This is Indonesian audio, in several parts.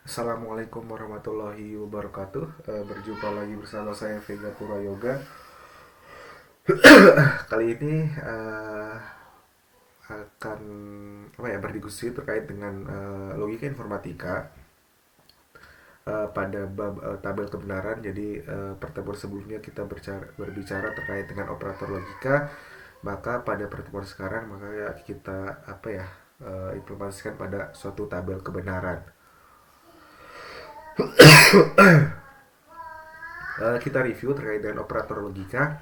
Assalamualaikum warahmatullahi wabarakatuh. Berjumpa lagi bersama saya Vega Pura Yoga. Kali ini akan berdiskusi terkait dengan logika informatika pada bab tabel kebenaran. Jadi pertemuan sebelumnya kita berbicara terkait dengan operator logika. Maka pada pertemuan sekarang maka kita implementasikan pada suatu tabel kebenaran. Kita review terkait dengan operator logika.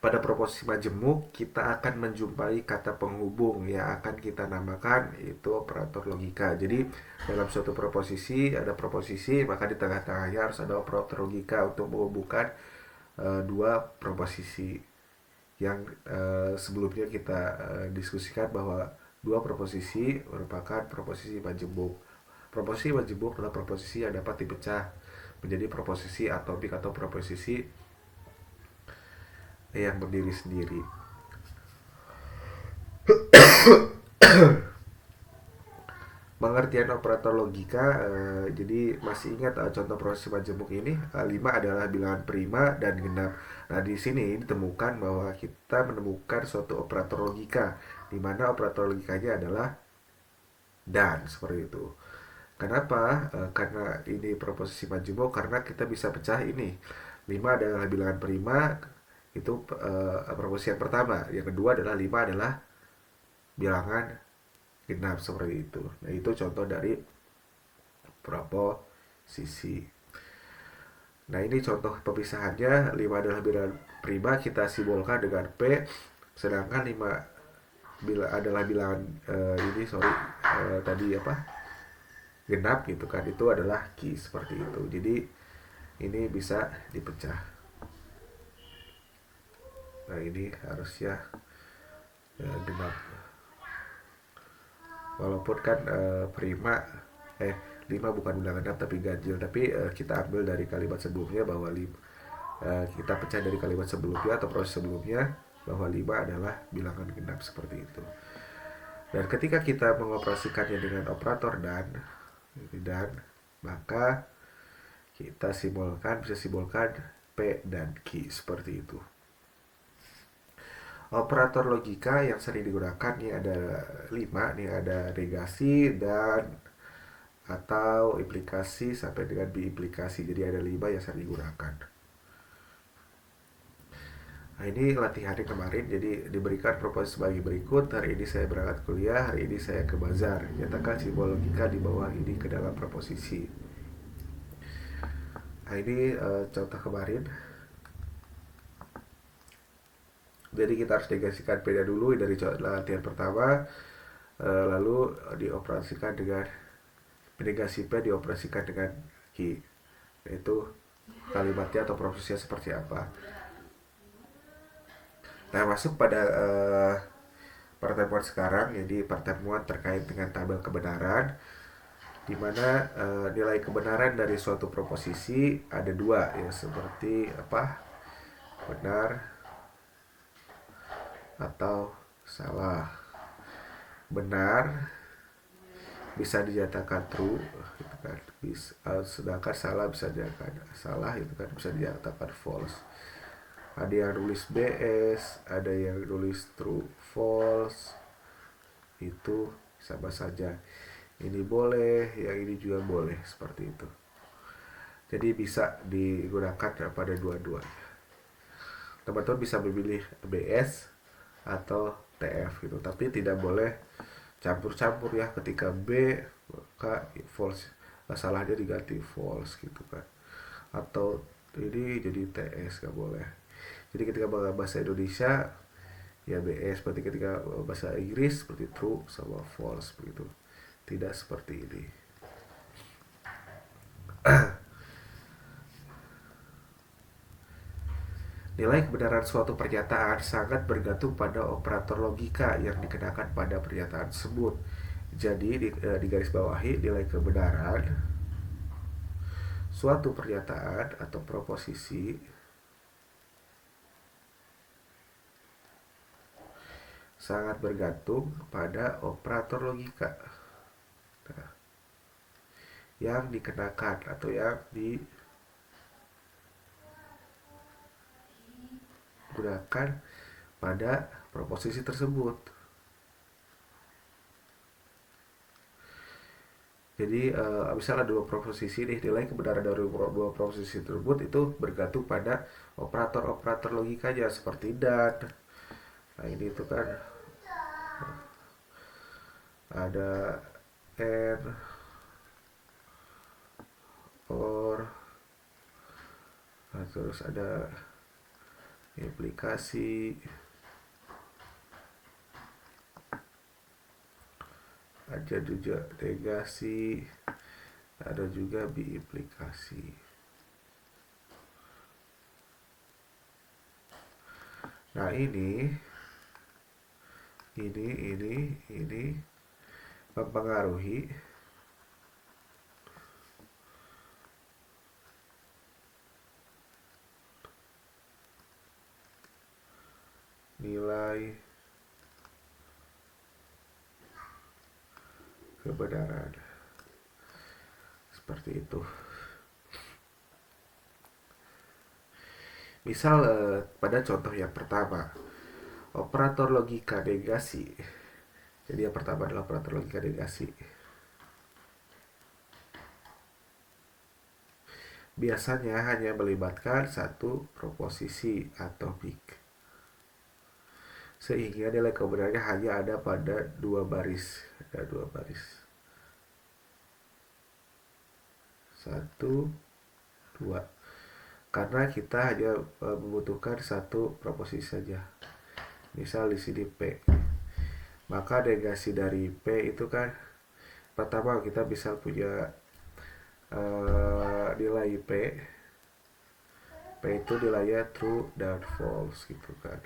Pada proposisi majemuk kita akan menjumpai kata penghubung yang akan kita namakan itu operator logika. Jadi dalam suatu proposisi ada proposisi, maka di tengah-tengahnya harus ada operator logika untuk menghubungkan dua proposisi yang sebelumnya kita diskusikan bahwa dua proposisi merupakan proposisi majemuk. Proposisi majemuk adalah proposisi yang dapat dipecah menjadi proposisi atomik atau proposisi yang berdiri sendiri. Pengertian operator logika, jadi masih ingat contoh proposisi majemuk ini, 5 adalah bilangan prima dan genap. Nah, di sini ditemukan bahwa kita menemukan suatu operator logika di mana operator logikanya adalah dan, seperti itu. Kenapa? Karena ini proposisi majemuk, karena kita bisa pecah ini. 5 adalah bilangan prima, itu proposisi yang pertama. Yang kedua adalah 5 adalah bilangan genap, seperti itu. Nah, itu contoh dari proposisi. Nah, ini contoh pemisahannya. 5 adalah bilangan prima, kita simbolkan dengan P, sedangkan 5 adalah bilangan tadi genap gitu kan, itu adalah Q, seperti itu. Jadi ini bisa dipecah. Nah, ini harusnya genap, walaupun kan prima 5 bukan bilangan genap tapi ganjil, tapi kita ambil dari kalimat sebelumnya bahwa kita pecah dari kalimat sebelumnya atau proses sebelumnya bahwa 5 adalah bilangan genap, seperti itu. Dan ketika kita mengoperasikannya dengan operator dan maka kita bisa simbolkan P dan Q, seperti itu. Operator logika yang sering digunakan nih ada 5 nih, ada negasi dan atau implikasi sampai dengan biimplikasi. Jadi ada 5 yang sering digunakan. Nah, ini latihannya kemarin, jadi diberikan proposisi sebagai berikut. Hari ini saya berangkat kuliah, hari ini saya ke bazar. Nyatakan simbol logika di bawah ini ke dalam proposisi. Nah, ini contoh kemarin. Jadi kita harus negasikan beda dulu dari latihan pertama, lalu dioperasikan dengan negasi P dioperasikan dengan Q, yaitu kalimatnya atau prosesnya seperti apa. Nah, masuk pada pertemuan sekarang, jadi pertemuan terkait dengan tabel kebenaran, di mana nilai kebenaran dari suatu proposisi ada dua ya, seperti benar atau salah. Benar bisa dinyatakan true gitu kan, sedangkan salah bisa dinyatakan false. Ada yang nulis BS, ada yang nulis true false, itu sama saja. Ini boleh, yang ini juga boleh, seperti itu. Jadi bisa digunakan pada dua-duanya. Teman-teman bisa memilih BS atau TF gitu, tapi tidak boleh campur-campur ya. Ketika B maka false, salahnya diganti false gitu kan, atau ini jadi TS, nggak boleh. Jadi ketika bahasa Indonesia ya BS, berarti ketika bahasa Inggris seperti true sama false begitu, tidak seperti ini. Nilai kebenaran suatu pernyataan sangat bergantung pada operator logika yang dikenakan pada pernyataan tersebut. Jadi di garis bawahi, nilai kebenaran suatu pernyataan atau proposisi sangat bergantung pada operator logika. Nah, yang dikenakan atau yang digunakan pada proposisi tersebut. Jadi misalnya dua proposisi nih, nilai kebenaran dari dua proposisi tersebut itu bergantung pada operator-operator logikanya seperti dan. Nah ini itu kan ada and, or, nah, terus ada implikasi, ada juga negasi, ada juga biimplikasi. Nah ini mempengaruhi nilai kebenaran. Seperti itu. Misal pada contoh yang pertama, operator logika negasi. Jadi yang pertama adalah operator logika negasi. Biasanya hanya melibatkan satu proposisi atopik, sehingga nilai kebenarannya hanya ada pada dua baris. Ada dua baris. Satu, dua. Karena kita hanya membutuhkan satu proposisi saja. Misal di sini P. Maka negasi dari P itu kan pertama kita bisa punya nilai P. P itu nilainya true dan false gitu kan.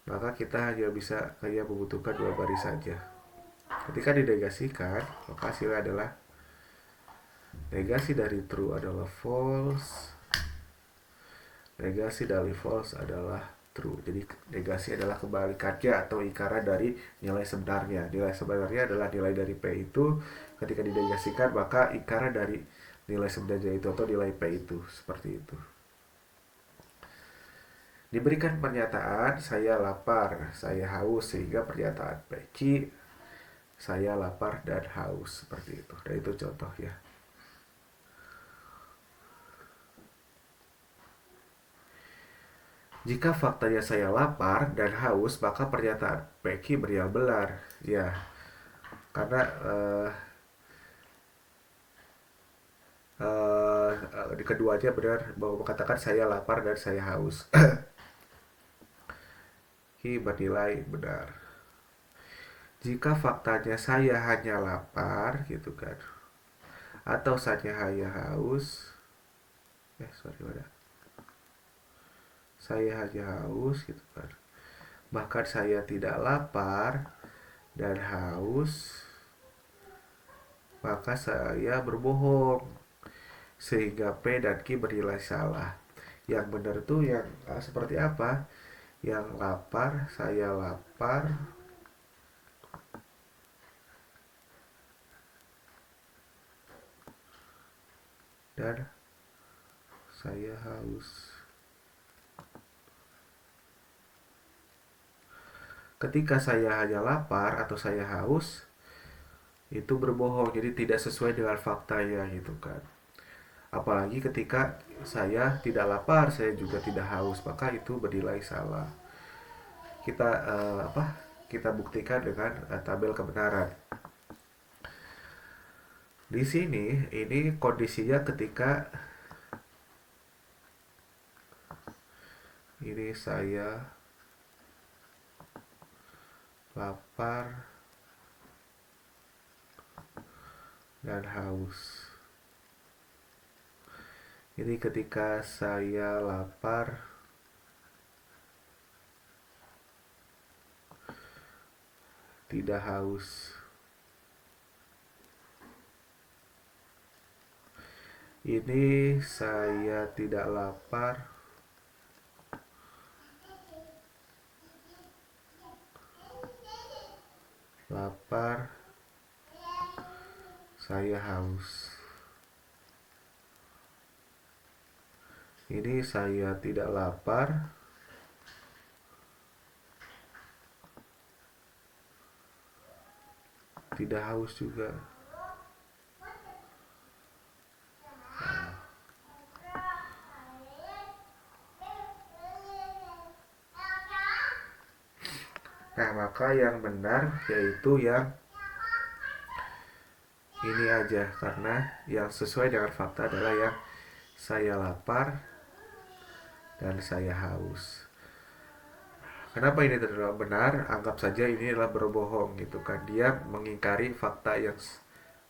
Maka kita hanya bisa hanya membutuhkan dua baris saja. Ketika dinegasikan, maka hasilnya adalah negasi dari true adalah false, negasi dari false adalah true. Jadi negasi adalah kebalikannya atau ingkaran dari nilai sebenarnya. Nilai sebenarnya adalah nilai dari P itu. Ketika dinegasikan, maka ingkaran dari nilai sebenarnya itu atau nilai P itu. Seperti itu. Diberikan pernyataan saya lapar, saya haus, sehingga pernyataan Peci saya lapar dan haus, seperti itu. Dan itu contoh ya. Jika faktanya saya lapar dan haus, maka pernyataan Peci benar. Ya, karena di keduanya benar bahwa mengatakan saya lapar dan saya haus. Ki bernilai benar. Jika faktanya saya hanya lapar gitu kan, atau saya hanya haus, saya hanya haus gitu kan, bahkan saya tidak lapar dan haus, maka saya berbohong, sehingga P dan Q bernilai salah. Yang benar itu yang seperti apa? Yang lapar, saya lapar, dan saya haus. Ketika saya hanya lapar atau saya haus, itu berbohong, jadi tidak sesuai dengan faktanya gitu kan. Apalagi ketika saya tidak lapar, saya juga tidak haus, maka itu bernilai salah. Kita kita buktikan dengan tabel kebenaran. Di sini ini kondisinya ketika ini saya lapar dan haus. Ini ketika saya lapar tidak haus. Ini saya tidak lapar saya haus. Ini saya tidak lapar, tidak haus juga. Nah, maka yang benar yaitu yang ini aja, karena yang sesuai dengan fakta adalah yang saya lapar dan saya haus. Kenapa ini tidak benar? Anggap saja ini adalah berbohong gitu kan. Dia mengingkari fakta yang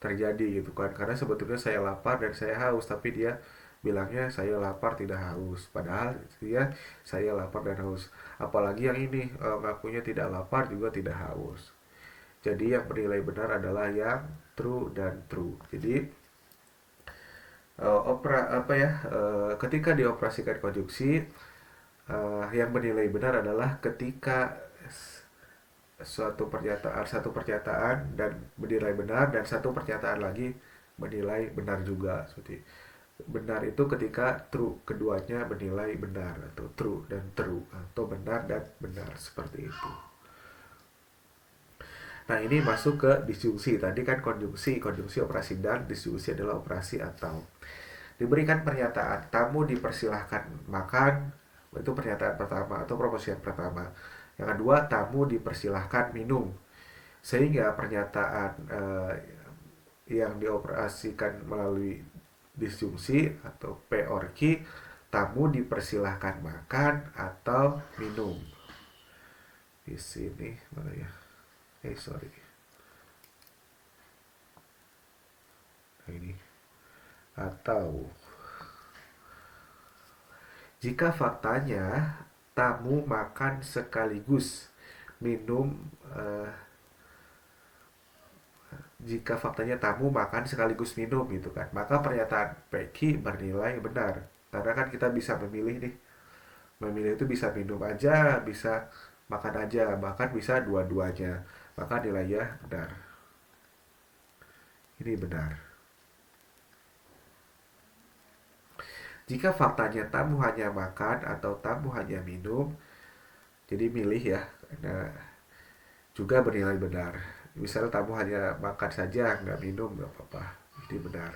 terjadi gitu kan. Karena sebetulnya saya lapar dan saya haus, tapi dia bilangnya saya lapar tidak haus. Padahal dia saya lapar dan haus. Apalagi yang ini ngakunya tidak lapar juga tidak haus. Jadi yang bernilai benar adalah yang true dan true. Jadi ketika dioperasikan konjungsi, yang bernilai benar adalah ketika satu pernyataan dan bernilai benar, dan satu pernyataan lagi bernilai benar juga. Seperti benar itu ketika true, keduanya bernilai benar, atau true dan true, atau benar dan benar, seperti itu. Nah, ini masuk ke disjungsi. Tadi kan konjungsi operasi dan, disjungsi adalah operasi atau. Diberikan pernyataan, tamu dipersilahkan makan, itu pernyataan pertama atau proposition pertama. Yang kedua, tamu dipersilahkan minum. Sehingga pernyataan yang dioperasikan melalui disjungsi atau P or Q, tamu dipersilahkan makan atau minum. Di sini mana ya? Sorry. Nah, ini atau jika faktanya tamu makan sekaligus minum jika faktanya tamu makan sekaligus minum gitu kan, maka pernyataan Peggy bernilai benar. Karena kan kita bisa memilih nih. Memilih itu bisa minum aja, bisa makan aja, bahkan bisa dua-duanya. Maka nilainya benar. Ini benar. Jika faktanya tamu hanya makan atau tamu hanya minum, jadi milih ya, nah, juga bernilai benar. Misalnya tamu hanya makan saja, nggak minum, nggak apa-apa, ini benar.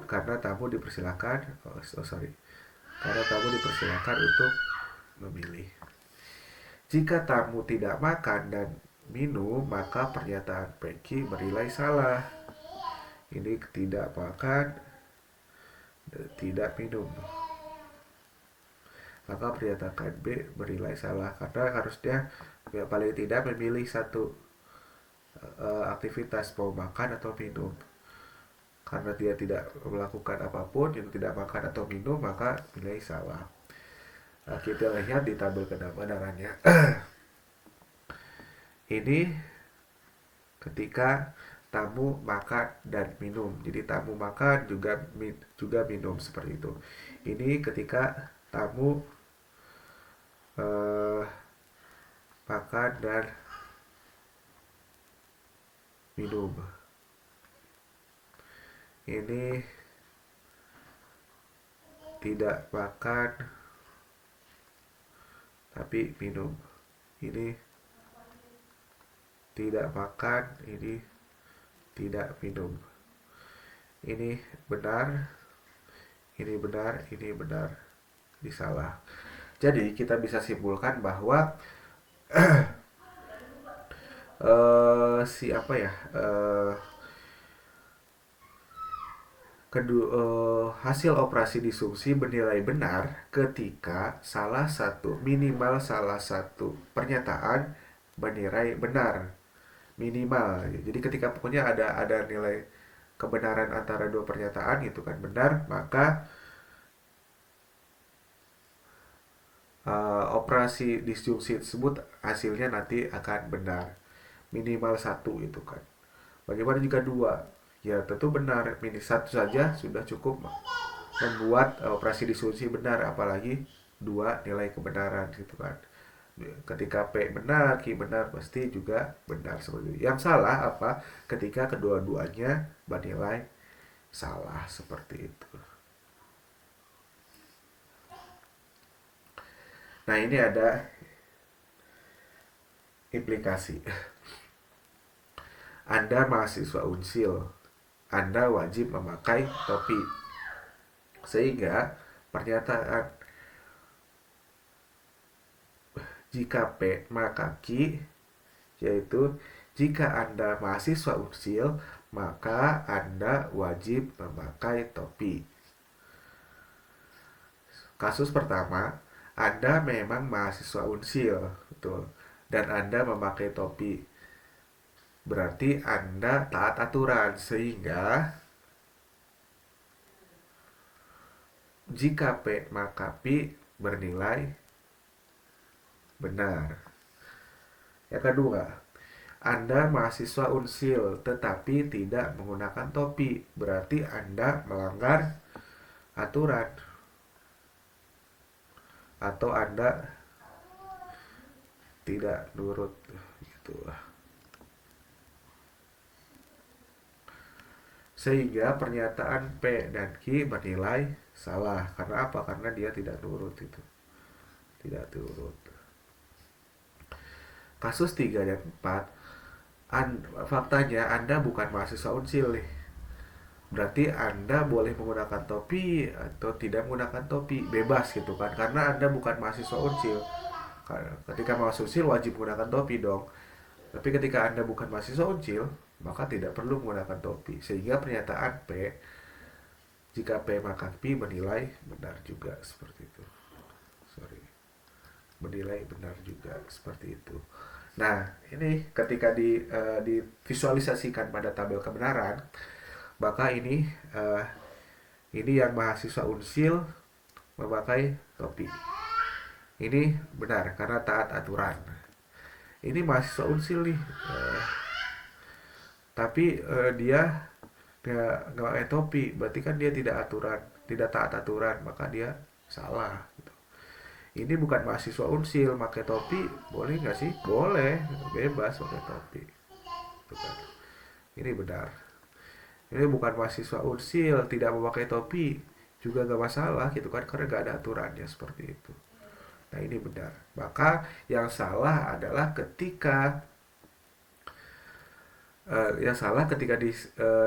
Karena tamu dipersilakan, karena tamu dipersilakan untuk memilih. Jika tamu tidak makan dan minum, maka pernyataan Peggy bernilai salah. Ini tidak makan, tidak minum. Maka pernyataan B bernilai salah, karena harusnya ya, paling tidak memilih satu aktivitas, mau makan atau minum. Karena dia tidak melakukan apapun, yang tidak makan atau minum, maka nilai salah. Nah, kita lihat di tabel kebenarannya. Ini ketika tamu makan dan minum. Jadi tamu makan juga minum, seperti itu. Ini ketika tamu makan dan minum. Ini tidak makan tapi minum. Ini tidak makan, ini tidak minum. Ini benar, ini benar, ini benar, ini salah. Jadi kita bisa simpulkan bahwa hasil operasi disjungsi bernilai benar ketika minimal salah satu pernyataan bernilai benar, minimal. Jadi ketika pokoknya ada nilai kebenaran antara dua pernyataan itu kan benar, maka operasi disjungsi tersebut hasilnya nanti akan benar, minimal satu itu kan. Bagaimana jika dua? Ya tentu benar, minimal satu saja sudah cukup membuat operasi disjungsi benar, apalagi dua nilai kebenaran gitu kan. Ketika P benar, Q benar, pasti juga benar seperti itu. Yang salah apa? Ketika kedua-duanya bernilai salah, seperti itu. Nah, ini ada implikasi. Anda mahasiswa Unsil, Anda wajib memakai topi. Sehingga pernyataan jika P maka Q, yaitu jika Anda mahasiswa Unsil, maka Anda wajib memakai topi. Kasus pertama, Anda memang mahasiswa Unsil, betul, dan Anda memakai topi. Berarti Anda taat aturan, sehingga jika P maka P bernilai benar. Yang kedua, Anda mahasiswa Unsil tetapi tidak menggunakan topi, berarti Anda melanggar aturan atau Anda tidak nurut gitu. Sehingga pernyataan P dan Q bernilai salah. Karena apa? Karena dia tidak nurut itu. Tidak turut. Kasus 3 dan 4, faktanya Anda bukan mahasiswa Unsil nih. Berarti Anda boleh menggunakan topi atau tidak menggunakan topi, bebas gitu kan. Karena Anda bukan mahasiswa Unsil. Ketika mahasiswa Unsil wajib menggunakan topi dong. Tapi ketika Anda bukan mahasiswa Unsil, maka tidak perlu menggunakan topi. Sehingga pernyataan P, jika P maka P bernilai benar juga, seperti itu. Bernilai benar juga, seperti itu. Nah, ini ketika divisualisasikan pada tabel kebenaran, maka ini yang mahasiswa Unsil memakai topi. Ini benar karena taat aturan. Ini mahasiswa Unsil nih, tapi dia nggak pakai topi, berarti kan dia tidak taat aturan, maka dia salah. Gitu. Ini bukan mahasiswa Unsil, pakai topi boleh nggak sih? Boleh, bebas pakai topi. Gitu. Ini benar. Ini bukan mahasiswa Unsil, tidak memakai topi juga gak masalah gitu kan, karena gak ada aturannya seperti itu. Nah, ini benar. Maka yang salah adalah ketika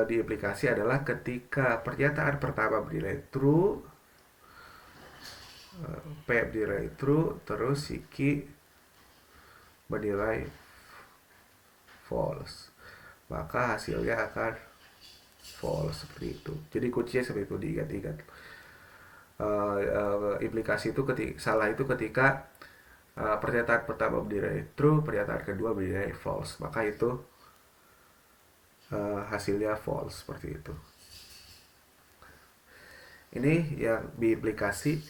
diaplikasi adalah ketika pernyataan pertama bernilai true, P bernilai true, terus si Q bernilai false. Maka hasilnya akan false, seperti itu. Jadi kuncinya seperti itu, diingat-ingat. Implikasi itu salah itu ketika pernyataan pertama bernilai true, pernyataan kedua bernilai false, maka itu hasilnya false, seperti itu. Ini yang biimplikasi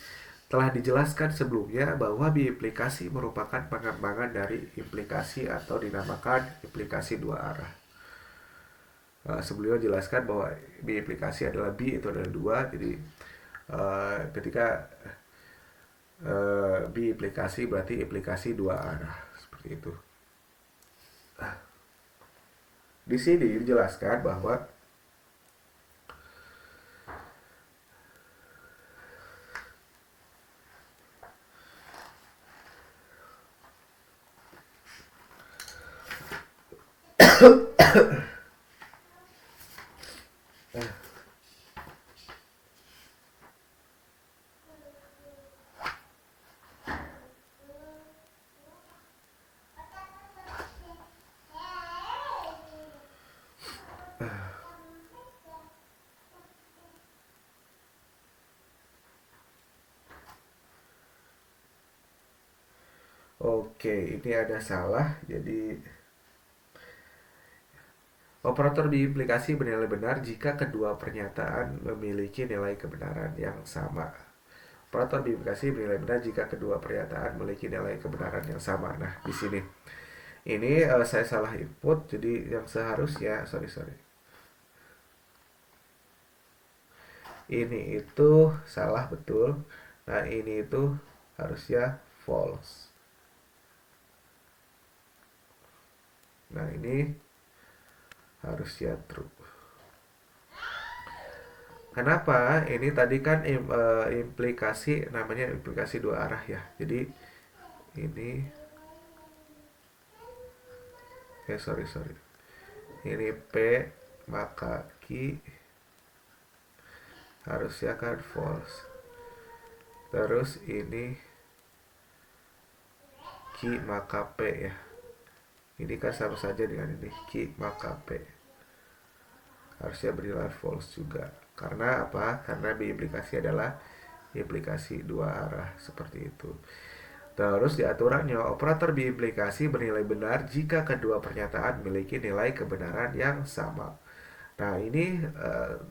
telah dijelaskan sebelumnya bahwa biimplikasi merupakan pengembangan dari implikasi atau dinamakan implikasi dua arah. Sebelumnya jelaskan bahwa biimplikasi adalah bi itu adalah dua, jadi ketika biimplikasi berarti implikasi dua arah, seperti itu. Di sini dijelaskan bahwa ini ada salah. Jadi operator biimplikasi bernilai benar jika kedua pernyataan memiliki nilai kebenaran yang sama. Operator biimplikasi bernilai benar jika kedua pernyataan memiliki nilai kebenaran yang sama. Nah, di sini ini saya salah input, jadi yang seharusnya ini itu salah, betul. Nah, ini itu harusnya false. Nah, ini harusnya true. Kenapa? Ini tadi kan implikasi, namanya implikasi dua arah ya. Jadi ini sorry, ini P, maka Q harusnya kan false. Terus ini Q maka P ya, ini kan sama saja dengan ini Q maka P, harusnya bernilai false juga. Karena apa? Karena biimplikasi adalah implikasi dua arah, seperti itu. Terus di aturannya, operator biimplikasi bernilai benar jika kedua pernyataan memiliki nilai kebenaran yang sama. Nah, ini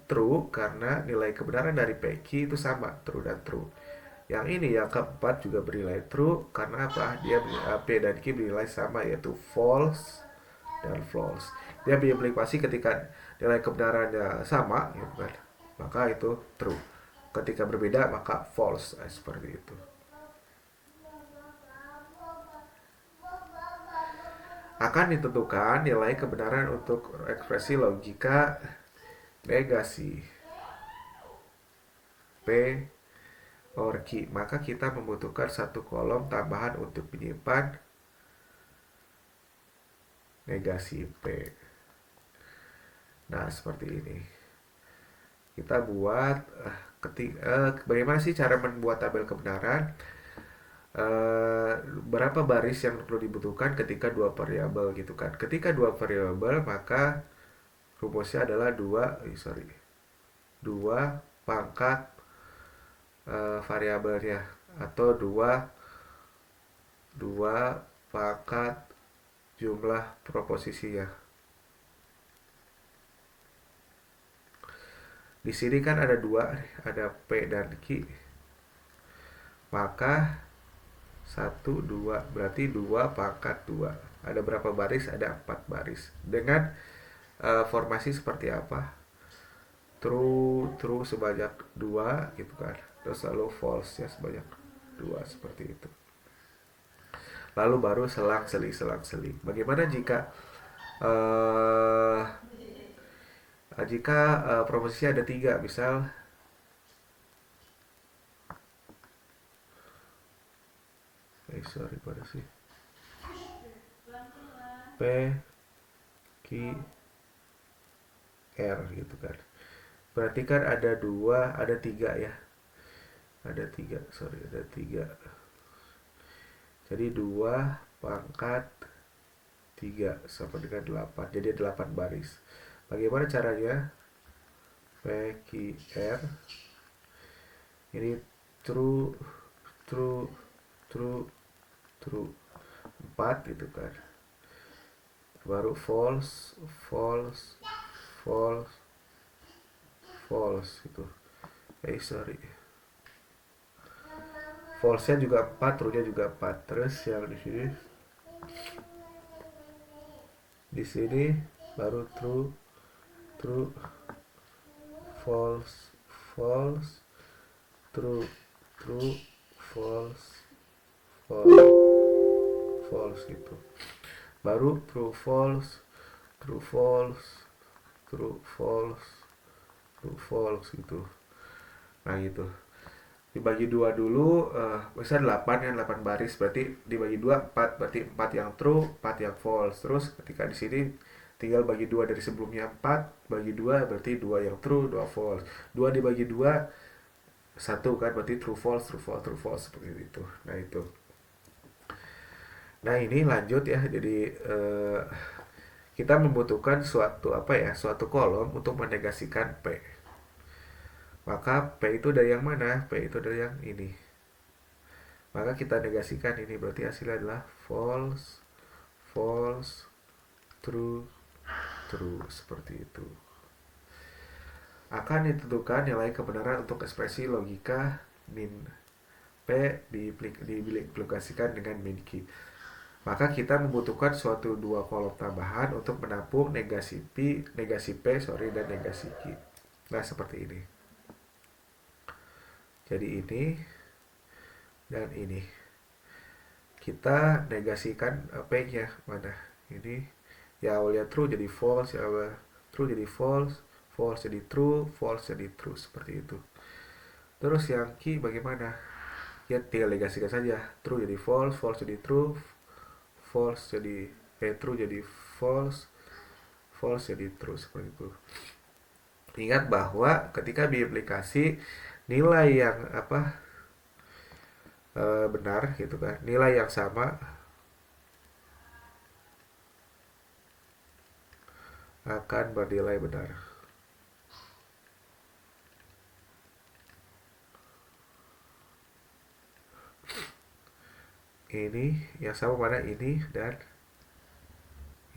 true karena nilai kebenaran dari PQ itu sama, true dan true. Yang ini yang keempat juga bernilai true karena apa? Dia P dan Q bernilai sama, yaitu false dan false. Dia biimplikasi ketika nilai kebenarannya sama, gitu kan, maka itu true. Ketika berbeda maka false, seperti itu. Akan ditentukan nilai kebenaran untuk ekspresi logika negasi P or Q. Maka kita membutuhkan satu kolom tambahan untuk menyimpan negasi P. Nah, seperti ini. Kita buat bagaimana sih cara membuat tabel kebenaran? Berapa baris yang perlu dibutuhkan ketika dua variabel, gitu kan. Ketika dua variabel, maka rumusnya adalah 2 pangkat variabelnya, atau 2 pangkat jumlah proposisinya. Di sini kan ada 2, ada P dan Q. Maka 1, 2, berarti 2 pangkat 2. Ada berapa baris? Ada 4 baris. Dengan formasi seperti apa? True sebanyak 2, gitu kan. Terus lalu false ya sebanyak 2, seperti itu. Lalu baru selang-seling. Bagaimana jika proposisi ada 3, misal pada sih P Q R, gitu kan. Berarti kan ada 3 ya. Ada 3. Jadi 2 pangkat 3 sama dengan 8. Jadi 8 baris. Bagaimana caranya? P Q R ini true 4, gitu kan. Baru false gitu. False-nya juga 4, true-nya juga 4. Terus yang di sini baru true false true false gitu. Baru true false gitu. Nah, gitu. Dibagi 2 dulu, misal 8 ya, 8 baris, berarti dibagi 2 4, berarti 4 yang true, 4 yang false. Terus ketika di sini tinggal bagi 2 dari sebelumnya 4, bagi 2 berarti 2 yang true, 2 false. 2 dibagi 2 1 kan, berarti true false seperti itu. Nah, itu. Nah, ini lanjut ya. Jadi kita membutuhkan suatu kolom untuk menegasikan P. Maka P itu dari yang mana? P itu dari yang ini. Maka kita negasikan ini, berarti hasilnya adalah false, true, seperti itu. Akan ditentukan nilai kebenaran untuk ekspresi logika min P diaplikasikan dengan min Q. Maka kita membutuhkan suatu 2 kolom tambahan untuk menampung negasi P dan negasi Q. Nah, seperti ini. Jadi ini dan ini. Kita negasikan P-nya mana? Ini ya awalnya true jadi false, ya awalnya true jadi false jadi true, false jadi true, seperti itu. Terus yang Q bagaimana? ya tinggal negasikan saja. True jadi false, false jadi true, false jadi true jadi false, false jadi true, seperti itu. Ingat bahwa ketika diaplikasi nilai yang benar gitu kan, nilai yang sama akan bernilai benar. Ini yang sama mana ini dan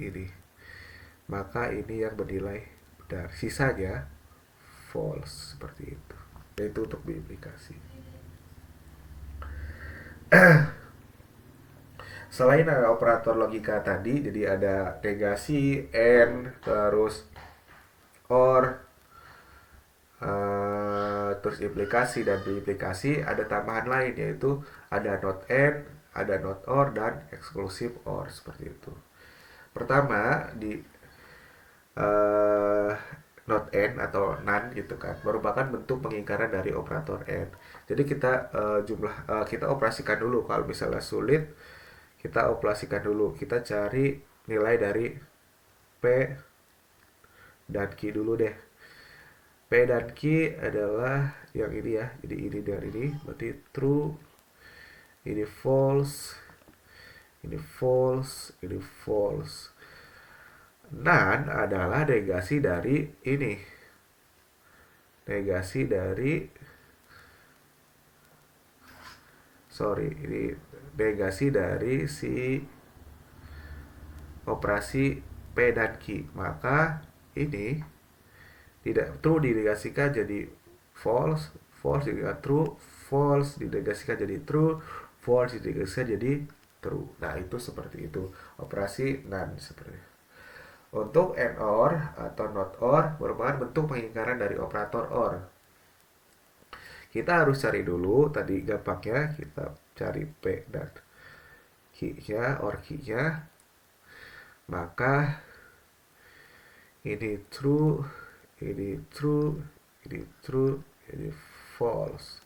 ini, maka ini yang bernilai benar, sisanya false, seperti itu. Itu untuk diaplikasi. Selain ada operator logika tadi, jadi ada negasi, and, terus or, terus implikasi dan diimplikasi, ada tambahan lain yaitu ada not and, ada not or, dan exclusive or, seperti itu. Pertama di not and atau none gitu kan, merupakan bentuk pengingkaran dari operator and. Jadi kita kita operasikan dulu. Kalau misalnya sulit, kita operasikan dulu. Kita cari nilai dari P dan Q dulu deh. P dan Q adalah yang ini ya. Jadi ini dan ini berarti true, ini false, ini false, ini false. None adalah negasi dari ini. Negasi dari ini negasi dari si operasi P dan Q. Maka ini tidak true dinegasikan jadi false, false juga true, false dinegasikan jadi true, false dinegasikan jadi true. Nah, itu seperti itu operasi none seperti itu. Untuk and or atau not or merupakan bentuk pengingkaran dari operator or. Kita harus cari dulu, tadi gampangnya kita cari P dan Q-nya, or Q-nya. Maka ini true, ini true, ini true, ini false.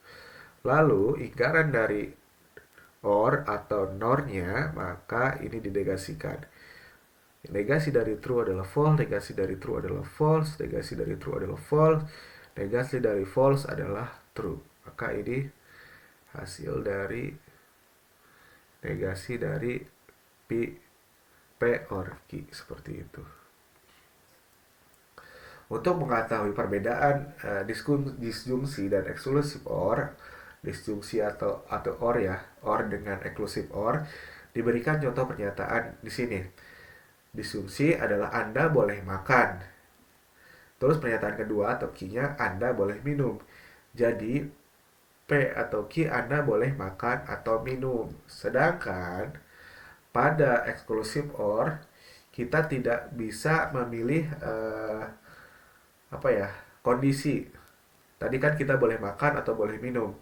Lalu ingkaran dari or atau nor-nya, maka ini dinegasikan. Negasi dari true adalah false, negasi dari true adalah false, negasi dari true adalah false, negasi dari false adalah true. Maka ini hasil dari negasi dari P or Q, seperti itu. Untuk mengetahui perbedaan disjungsi dan eksklusif or, disjungsi atau or ya, or dengan eksklusif or, diberikan contoh pernyataan di sini. Disjungsi adalah Anda boleh makan. Terus pernyataan kedua atau Q-nya Anda boleh minum. Jadi P atau Q Anda boleh makan atau minum. Sedangkan pada exclusive or kita tidak bisa memilih kondisi. Tadi kan kita boleh makan atau boleh minum.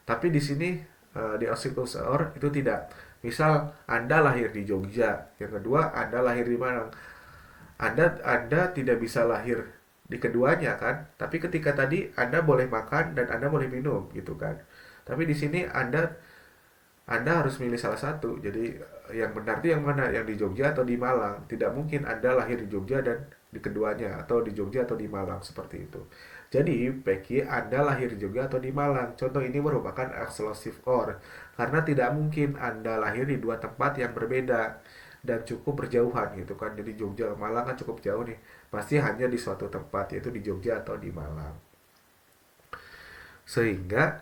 Tapi di sini di exclusive or itu tidak. Misal Anda lahir di Jogja, yang kedua Anda lahir di Malang. Anda tidak bisa lahir di keduanya kan, tapi ketika tadi Anda boleh makan dan Anda boleh minum gitu kan. Tapi di sini Anda harus milih salah satu. Jadi yang benar itu yang mana? Yang di Jogja atau di Malang? Tidak mungkin Anda lahir di Jogja dan di keduanya, atau di Jogja atau di Malang, seperti itu. Jadi Peki Anda lahir di Jogja atau di Malang. Contoh ini merupakan exclusive or karena tidak mungkin Anda lahir di dua tempat yang berbeda dan cukup berjauhan gitu kan. Jadi Jogja ke Malang kan cukup jauh nih. Pasti hanya di suatu tempat, yaitu di Jogja atau di Malang. Sehingga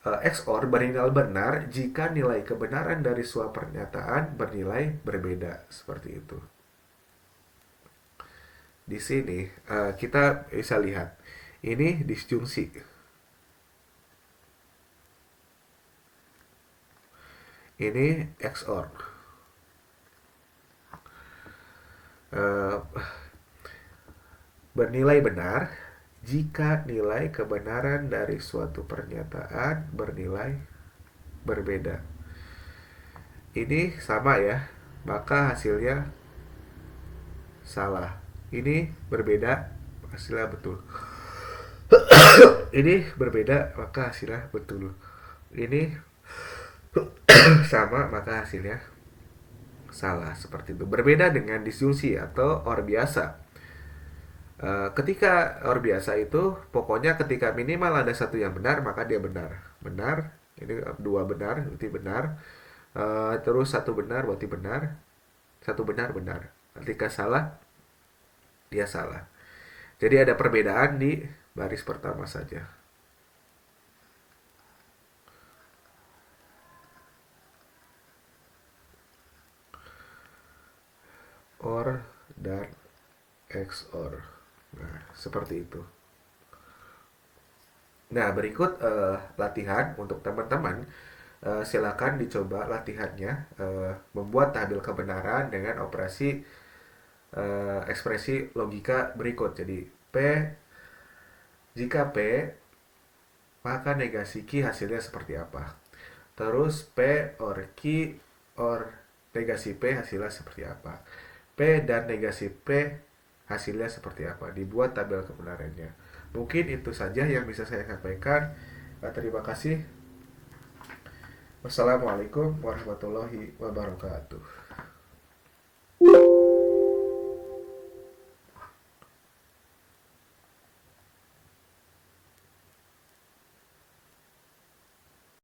XOR bernilai benar jika nilai kebenaran dari suatu pernyataan bernilai berbeda, seperti itu. Di sini kita bisa lihat ini disjungsi. Ini XOR. Bernilai benar jika nilai kebenaran dari suatu pernyataan bernilai berbeda. Ini sama ya, maka hasilnya salah. Ini berbeda, hasilnya betul. Ini berbeda maka hasilnya betul. Ini sama maka hasilnya salah, seperti itu. Berbeda dengan disjungsi atau or biasa. Ketika or biasa itu pokoknya ketika minimal ada satu yang benar maka dia benar. Benar, ini dua benar berarti benar. Terus satu benar berarti benar. Satu benar benar. Ketika salah dia salah. Jadi ada perbedaan di baris pertama saja. Or dan XOR. Nah, seperti itu. Nah, berikut latihan untuk teman-teman. Silakan dicoba latihannya, membuat tabel kebenaran dengan operasi ekspresi logika berikut. Jadi P, jika P maka negasi Q hasilnya seperti apa. Terus P or Q or negasi P hasilnya seperti apa. P dan negasi P hasilnya seperti apa. Dibuat tabel kebenarannya. Mungkin itu saja yang bisa saya sampaikan. Terima kasih. Wassalamualaikum warahmatullahi wabarakatuh.